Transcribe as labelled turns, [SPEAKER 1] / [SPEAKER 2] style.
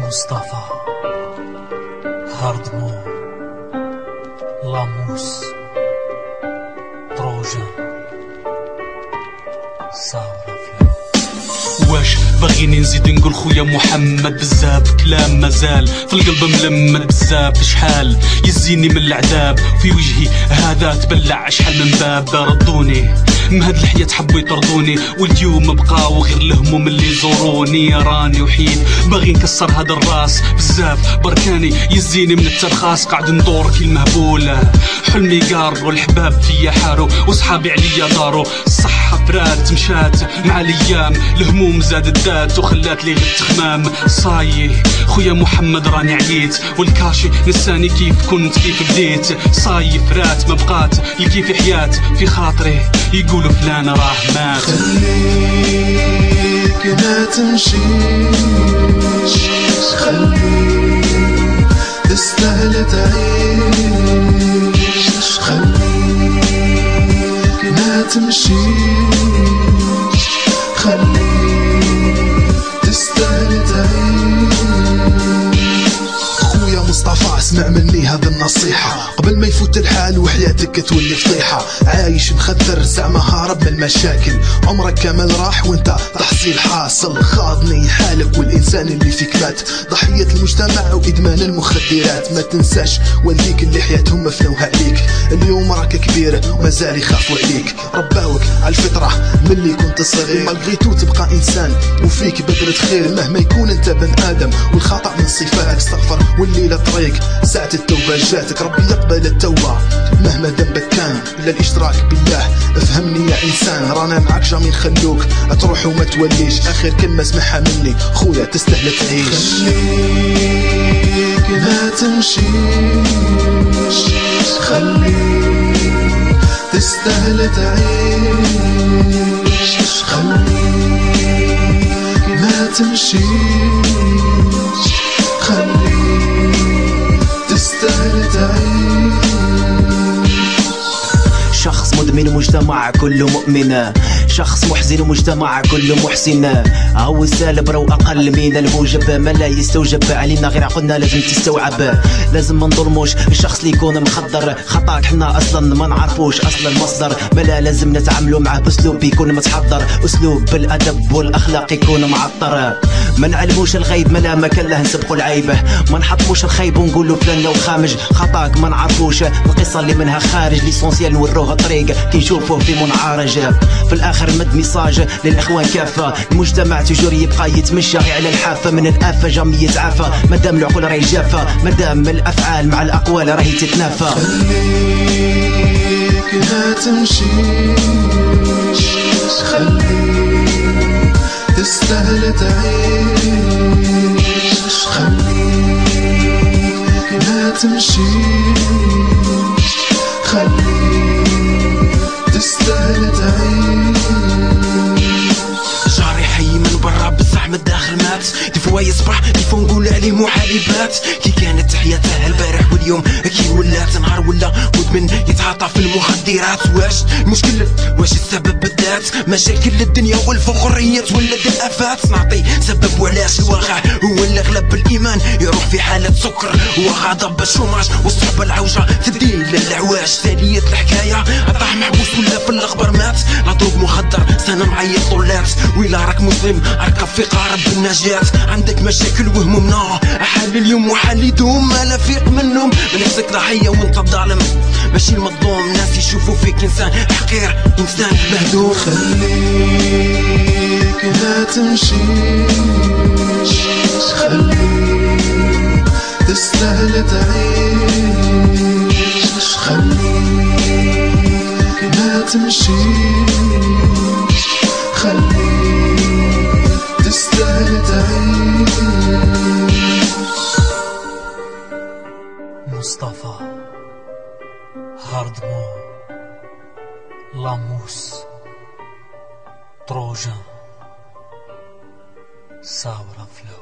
[SPEAKER 1] مصطفى هاردمور لاموس تروجان ثورة فلو. واش باغيني نزيد نقول خويا محمد بزاف كلام مازال في القلب ملمد بزاف شحال يزيني من العذاب في وجهي هذا تبلع شحال من باب ردوني مهد الحياة حبوا يطردوني واليوم بقاو غير الهموم اللي يزوروني راني وحيد باغي نكسر هذا الراس بزاف بركاني يزيني من الترخاص قاعد ندور كي المهبولة حلمي قار والحباب فيا حارو وصحابي عليا دارو الصحة فرات مشات مع الايام الهموم زادت دات وخلات لي غير تخمام صايي خويا محمد راني عييت والكاشي نساني كيف كنت كيف بديت صايي فرات ما بقات الكيف حياة في خاطري يقولوا فلان راه مات.
[SPEAKER 2] خليك ما تمشيش خليك تستاهل تعيش خليك ما تمشيش خليك تستاهل تعيش. خويا مصطفى اسمع مني هذا النصيحة قبل ما يفوت الحال وحياتك تولي فضيحة عايش مخدر زعما هارب من المشاكل عمرك كامل راح وانت تحصيل حاصل خاضني حالك والإنسان اللي فيك مات ضحية المجتمع وإدمان المخدرات ما تنساش والديك اللي حياتهم مفنوها عليك اليوم راك كبير ومازال يخافوا عليك رباوك على الفطرة ملي كنت صغير ما بغيتو تبقى إنسان وفيك بذرة خير مهما يكون انت بن آدم والخطأ من صفاتك استغفر والليلة طريق ساعة التوبة جاتك ربي يقبل التوبة مهما ذنبك كان إلا الاشتراك بالله افهمني يا إنسان رانا معاك جامي نخلوك تروح وما توليش آخر كلمة اسمعها مني خويا تستاهل تعيش. خليك ما تمشيش خليك تستاهل تعيش خليك ما تمشيش خليك تستاهل تعيش.
[SPEAKER 3] شخص مدمن ومجتمع كله مؤمن شخص محزن ومجتمع كله محسن هو السالب رو أقل من الموجب ما لا يستوجب علينا غير عقلنا لازم تستوعب لازم ما نظلموش الشخص اللي يكون مخدر خطاك حنا أصلا ما نعرفوش أصل المصدر ما لا لازم نتعاملوا معه بأسلوب يكون متحضر أسلوب بالأدب والأخلاق يكون معطر ما نعلموش الغيب ما لا مكان له نسبقوا العيبه ما نحطموش الخيب ونقولوا فلان لو خامج خطاك ما نعرفوش القصه اللي منها خارج ليسونسيال نوروه الطريق كي نشوفوه في منعرج في الاخر مد ميساج للاخوان كافه المجتمع تجور يبقى يتمشى على الحافه من الافه جامي يتعافى مادام العقول راهي جافه مادام الافعال مع الاقوال راهي تتنافى.
[SPEAKER 2] خليك ما تمشيش خليك تستاهل تعيش خليك ما تمشيش خليك تستاهل تعيش.
[SPEAKER 4] جاري حي من برا بصح من الداخل مات دفوا يصبح دفوا نقول عليه محاربات كي كانت حياته البارح واليوم كي ولات نهار ولا مدمن يتعاطى في المخدرات واش المشكل واش السبب بالذات مشاكل الدنيا والفقريات ولا الافات نعطي سبب وعلاش الواقع هو اللي غلب الايمان يروح في حاله سكر وغضب الشوماج والصحبه العوجه تدي للعواج ثانيه الحكايه طاح محبوس ولا في الاخبار مات مضروب مخدر سنه معيط طلات ويلا راك مسلم اركب في قارب النجاة عندك مشاكل وهمومنا حال اليوم وحال يدوم ما لا فيق منهم بنفسك ضحيه وانت الظالم ماشي المظلوم ناس يشوفوا فيك انسان حقير انسان مهدوم.
[SPEAKER 2] خليك ما تمشيش خليك تستاهل تعيش خليك ما تمشيش خليك تستاهل تعيش.
[SPEAKER 1] مصطفى هاردمور لاموس تروجان ثورة فلو.